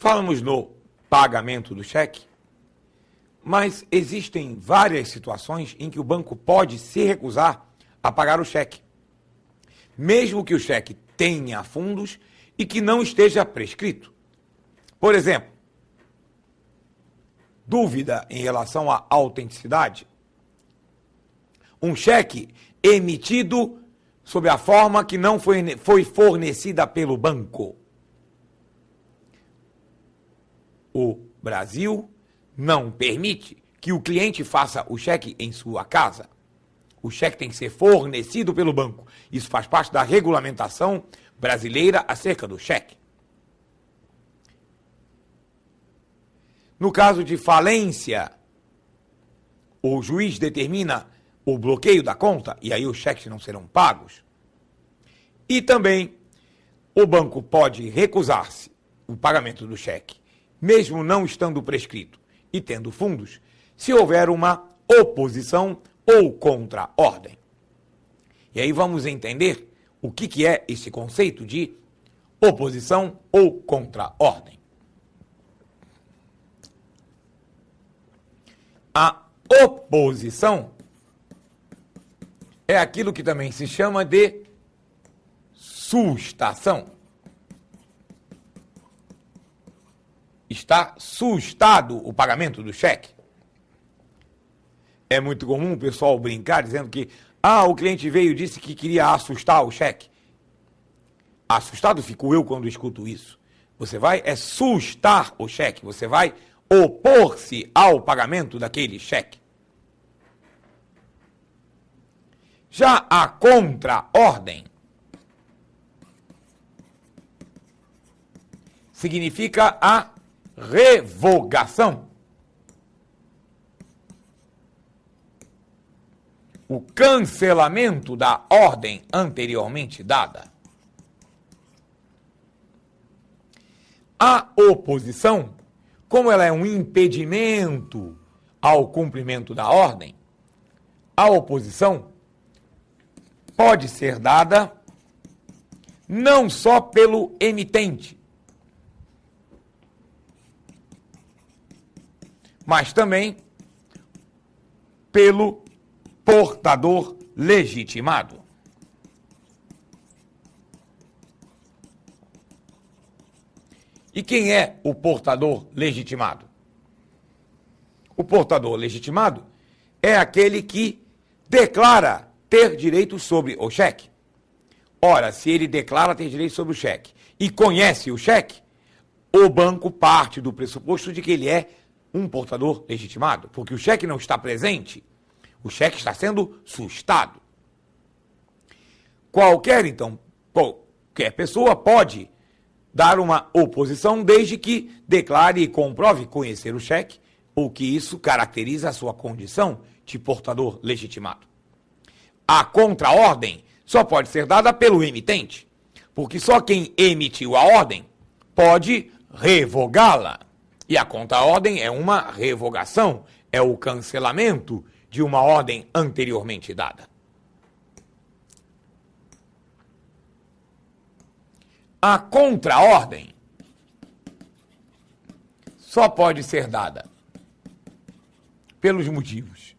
Falamos no pagamento do cheque, mas existem várias situações em que o banco pode se recusar a pagar o cheque, mesmo que o cheque tenha fundos e que não esteja prescrito. Por exemplo, dúvida em relação à autenticidade. Um cheque emitido sob a forma que não foi fornecida pelo banco. O Brasil não permite que o cliente faça o cheque em sua casa. O cheque tem que ser fornecido pelo banco. Isso faz parte da regulamentação brasileira acerca do cheque. No caso de falência, o juiz determina o bloqueio da conta e aí os cheques não serão pagos. E também o banco pode recusar-se o pagamento do cheque, mesmo não estando prescrito e tendo fundos, se houver uma oposição ou contra-ordem. E aí vamos entender o que é esse conceito de oposição ou contra-ordem. A oposição é aquilo que também se chama de sustação. Está sustado o pagamento do cheque. É muito comum o pessoal brincar dizendo que o cliente veio e disse que queria assustar o cheque. Assustado fico eu quando escuto isso. Você vai sustar o cheque, você vai opor-se ao pagamento daquele cheque. Já a contra-ordem significa a revogação. O cancelamento da ordem anteriormente dada. A oposição, como ela é um impedimento ao cumprimento da ordem, a oposição pode ser dada não só pelo emitente, mas também pelo portador legitimado. E quem é o portador legitimado? O portador legitimado é aquele que declara ter direitos sobre o cheque. Ora, se ele declara ter direitos sobre o cheque e conhece o cheque, o banco parte do pressuposto de que ele é um portador legitimado, porque o cheque não está presente, o cheque está sendo sustado. Qualquer pessoa pode dar uma oposição desde que declare e comprove conhecer o cheque, ou que isso caracteriza a sua condição de portador legitimado. A contra-ordem só pode ser dada pelo emitente, porque só quem emitiu a ordem pode revogá-la. E a contra-ordem é uma revogação, é o cancelamento de uma ordem anteriormente dada. A contra-ordem só pode ser dada pelos motivos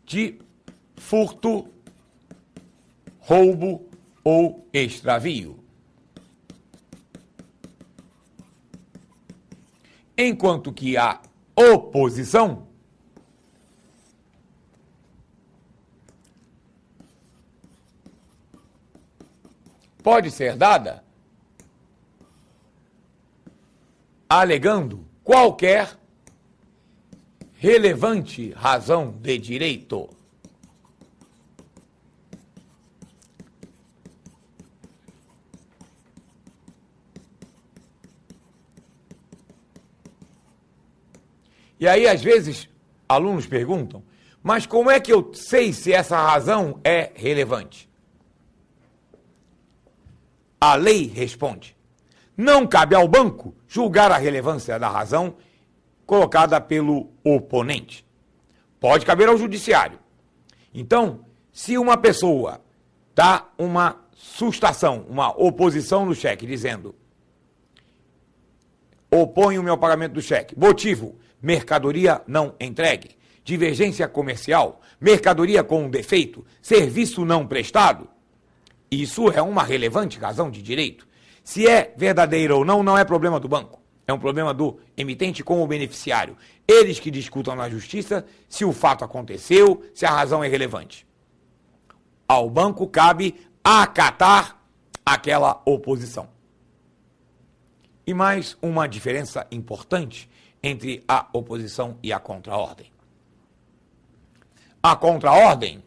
de furto, roubo ou extravio. Enquanto que a oposição pode ser dada alegando qualquer relevante razão de direito. E aí, às vezes, alunos perguntam, mas como é que eu sei se essa razão é relevante? A lei responde, não cabe ao banco julgar a relevância da razão colocada pelo oponente. Pode caber ao judiciário. Então, se uma pessoa dá uma sustação, uma oposição no cheque, dizendo Oponho o meu pagamento do cheque. Motivo: mercadoria não entregue. Divergência comercial. Mercadoria com defeito. Serviço não prestado. Isso é uma relevante razão de direito. Se é verdadeira ou não, não é problema do banco. É um problema do emitente com o beneficiário. Eles que discutam na justiça se o fato aconteceu, se a razão é relevante. Ao banco cabe acatar aquela oposição. E mais uma diferença importante entre a oposição e a contraordem. A contraordem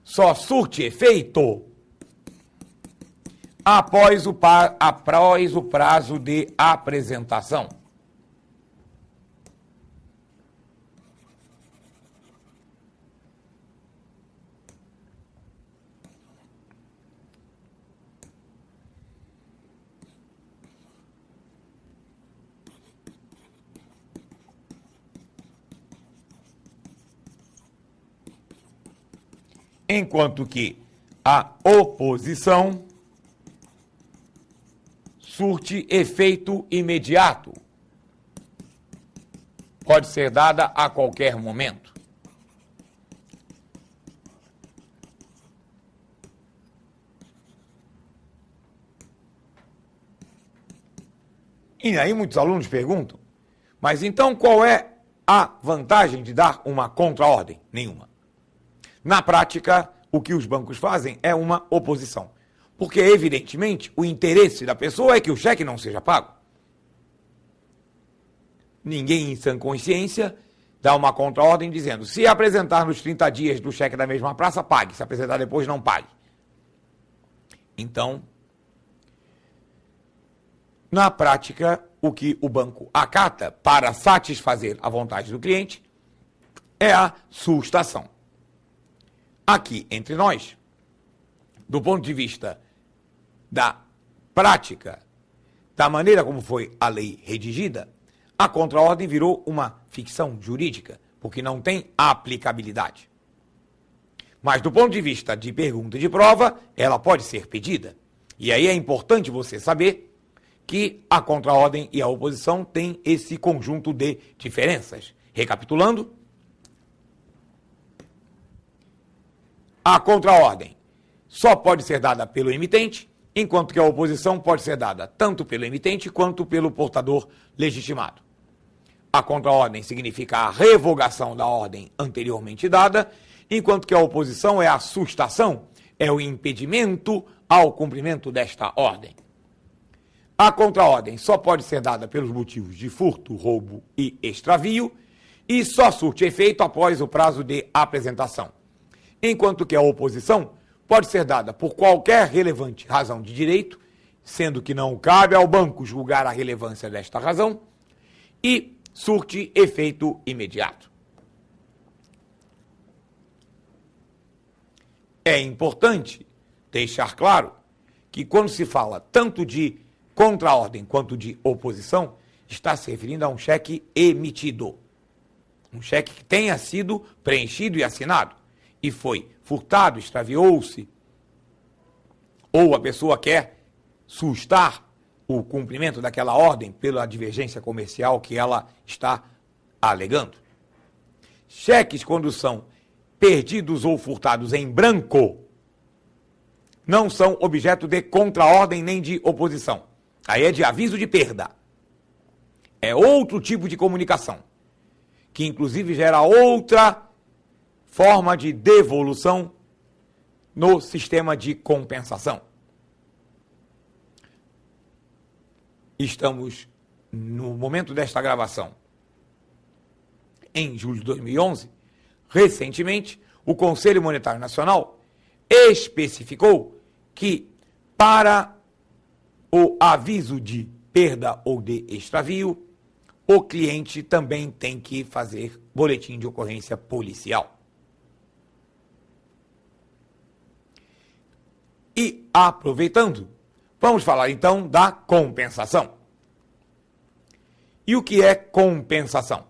só surte efeito após o prazo de apresentação. Enquanto que a oposição surte efeito imediato. Pode ser dada a qualquer momento. E aí muitos alunos perguntam, mas então qual é a vantagem de dar uma contraordem? Nenhuma. Na prática, o que os bancos fazem é uma oposição. Porque, evidentemente, o interesse da pessoa é que o cheque não seja pago. Ninguém em sã consciência dá uma contraordem dizendo, se apresentar nos 30 dias do cheque da mesma praça, pague. Se apresentar depois, não pague. Então, na prática, o que o banco acata para satisfazer a vontade do cliente é a sustação. Aqui, entre nós, do ponto de vista da prática, da maneira como foi a lei redigida, a contraordem virou uma ficção jurídica, porque não tem aplicabilidade. Mas do ponto de vista de pergunta e de prova, ela pode ser pedida. E aí é importante você saber que a contraordem e a oposição têm esse conjunto de diferenças. Recapitulando, a contraordem só pode ser dada pelo emitente, enquanto que a oposição pode ser dada tanto pelo emitente quanto pelo portador legitimado. A contraordem significa a revogação da ordem anteriormente dada, enquanto que a oposição é a sustação, é o impedimento ao cumprimento desta ordem. A contraordem só pode ser dada pelos motivos de furto, roubo e extravio e só surte efeito após o prazo de apresentação. Enquanto que a oposição pode ser dada por qualquer relevante razão de direito, sendo que não cabe ao banco julgar a relevância desta razão, e surte efeito imediato. É importante deixar claro que quando se fala tanto de contraordem quanto de oposição, está se referindo a um cheque emitido. Um cheque que tenha sido preenchido e assinado. E foi furtado, extraviou-se, ou a pessoa quer sustar o cumprimento daquela ordem pela divergência comercial que ela está alegando. Cheques, quando são perdidos ou furtados em branco, não são objeto de contraordem nem de oposição. Aí é de aviso de perda. É outro tipo de comunicação, que inclusive gera outra forma de devolução no sistema de compensação. Estamos, no momento desta gravação, em julho de 2011, recentemente, o Conselho Monetário Nacional especificou que, para o aviso de perda ou de extravio, o cliente também tem que fazer boletim de ocorrência policial. E, aproveitando, vamos falar então da compensação. E o que é compensação?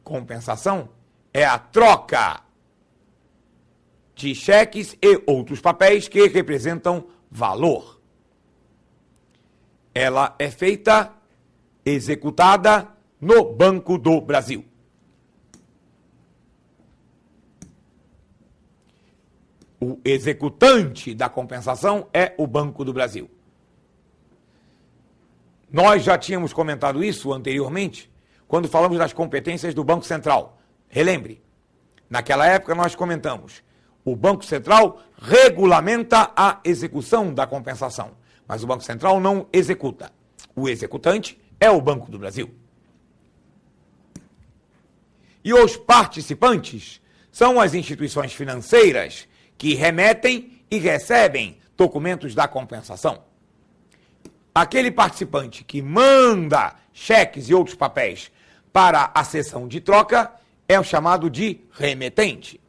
Compensação é a troca de cheques e outros papéis que representam valor. ela é feita, executada no Banco do Brasil. O executante da compensação é o Banco do Brasil. Nós já tínhamos comentado isso anteriormente, quando falamos das competências do Banco Central. Relembre, naquela época nós comentamos, o Banco Central regulamenta a execução da compensação, mas o Banco Central não executa. O executante é o Banco do Brasil. E os participantes são as instituições financeiras que remetem e recebem documentos da compensação. Aquele participante que manda cheques e outros papéis para a sessão de troca é o chamado de remetente.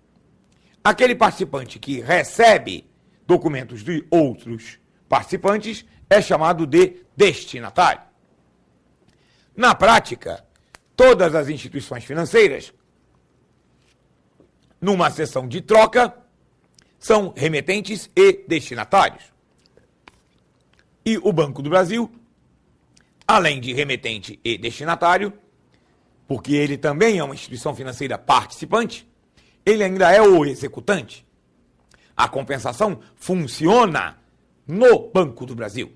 Aquele participante que recebe documentos de outros participantes é chamado de destinatário. Na prática, todas as instituições financeiras, numa sessão de troca, são remetentes e destinatários. E o Banco do Brasil, além de remetente e destinatário, porque ele também é uma instituição financeira participante, ele ainda é o executante. A compensação funciona no Banco do Brasil.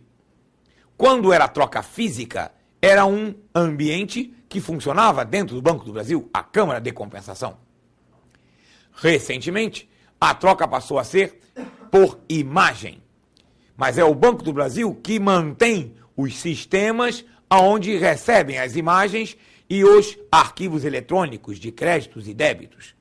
Quando era troca física, era um ambiente que funcionava dentro do Banco do Brasil, a Câmara de Compensação. Recentemente, a troca passou a ser por imagem. Mas é o Banco do Brasil que mantém os sistemas onde recebem as imagens e os arquivos eletrônicos de créditos e débitos.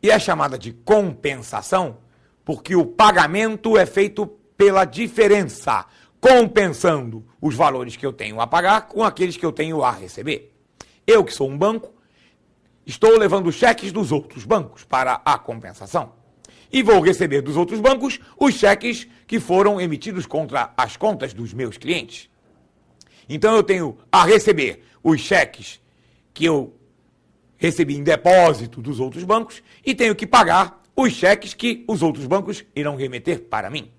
E é chamada de compensação porque o pagamento é feito pela diferença, compensando os valores que eu tenho a pagar com aqueles que eu tenho a receber. Eu, que sou um banco, estou levando cheques dos outros bancos para a compensação. E vou receber dos outros bancos os cheques que foram emitidos contra as contas dos meus clientes. Então eu tenho a receber os cheques que eu recebi em depósito dos outros bancos e tenho que pagar os cheques que os outros bancos irão remeter para mim.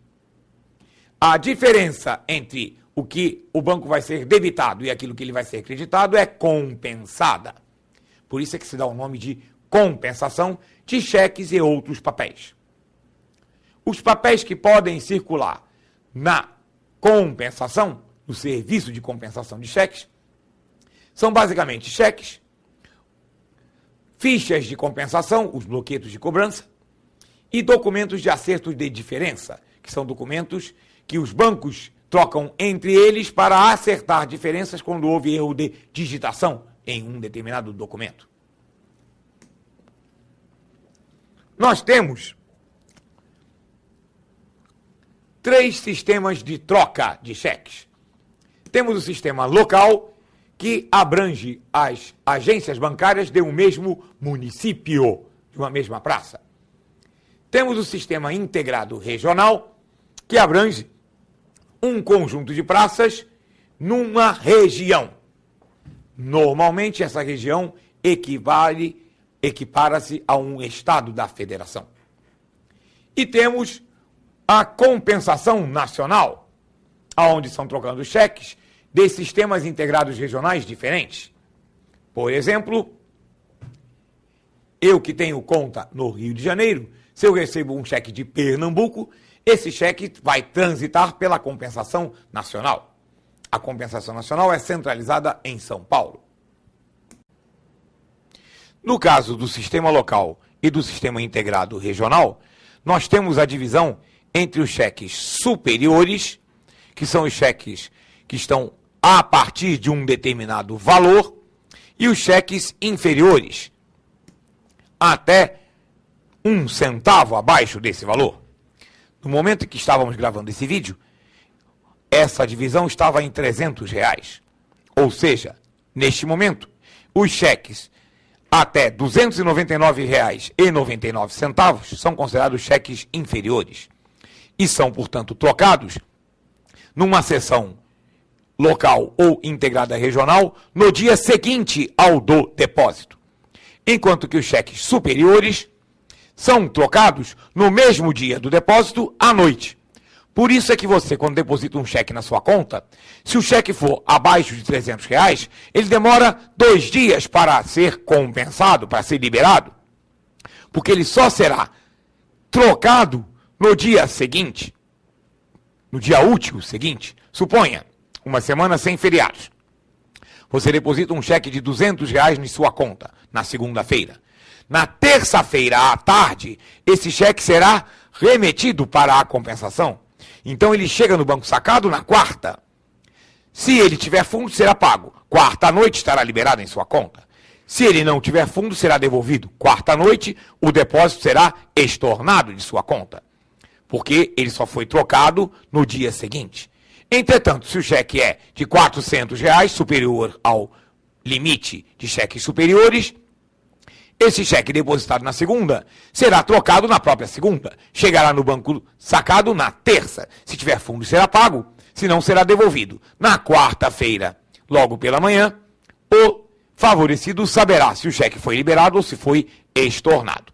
A diferença entre o que o banco vai ser debitado e aquilo que ele vai ser creditado é compensada. Por isso é que se dá o nome de compensação de cheques e outros papéis. Os papéis que podem circular na compensação, no serviço de compensação de cheques, são basicamente cheques, fichas de compensação, os bloquetos de cobrança, e documentos de acerto de diferença, que são documentos que os bancos trocam entre eles para acertar diferenças quando houve erro de digitação em um determinado documento. Nós temos 3 sistemas de troca de cheques. Temos o sistema local, que abrange as agências bancárias de um mesmo município, de uma mesma praça. Temos o sistema integrado regional, que abrange um conjunto de praças numa região. Normalmente, essa região equipara-se a um estado da federação. E temos a compensação nacional, onde são trocados cheques de sistemas integrados regionais diferentes. Por exemplo, eu que tenho conta no Rio de Janeiro, se eu recebo um cheque de Pernambuco, esse cheque vai transitar pela compensação nacional. A compensação nacional é centralizada em São Paulo. No caso do sistema local e do sistema integrado regional, nós temos a divisão entre os cheques superiores, que são os cheques que estão a partir de um determinado valor, e os cheques inferiores, até 1 centavo abaixo desse valor. No momento em que estávamos gravando esse vídeo, essa divisão estava em R$300. Ou seja, neste momento, os cheques até R$ 299,99 são considerados cheques inferiores e são, portanto, trocados numa seção local ou integrada regional no dia seguinte ao do depósito, enquanto que os cheques superiores são trocados no mesmo dia do depósito à noite, Por isso é que você, quando deposita um cheque na sua conta, se o cheque for abaixo de R$ 300, ele demora 2 dias para ser compensado, para ser liberado, porque ele só será trocado no dia seguinte, no dia útil seguinte. Suponha, uma semana sem feriados. Você deposita um cheque de R$ 200 em sua conta, na segunda-feira. Na terça-feira à tarde, esse cheque será remetido para a compensação. Então ele chega no banco sacado na quarta. Se ele tiver fundo, será pago. Quarta à noite estará liberado em sua conta. Se ele não tiver fundo, será devolvido. Quarta à noite, o depósito será estornado de sua conta, porque ele só foi trocado no dia seguinte. Entretanto, se o cheque é de R$ 400, superior ao limite de cheques superiores, esse cheque depositado na segunda será trocado na própria segunda. Chegará no banco sacado na terça. Se tiver fundo, será pago. Se não, será devolvido. Na quarta-feira, logo pela manhã, o favorecido saberá se o cheque foi liberado ou se foi estornado.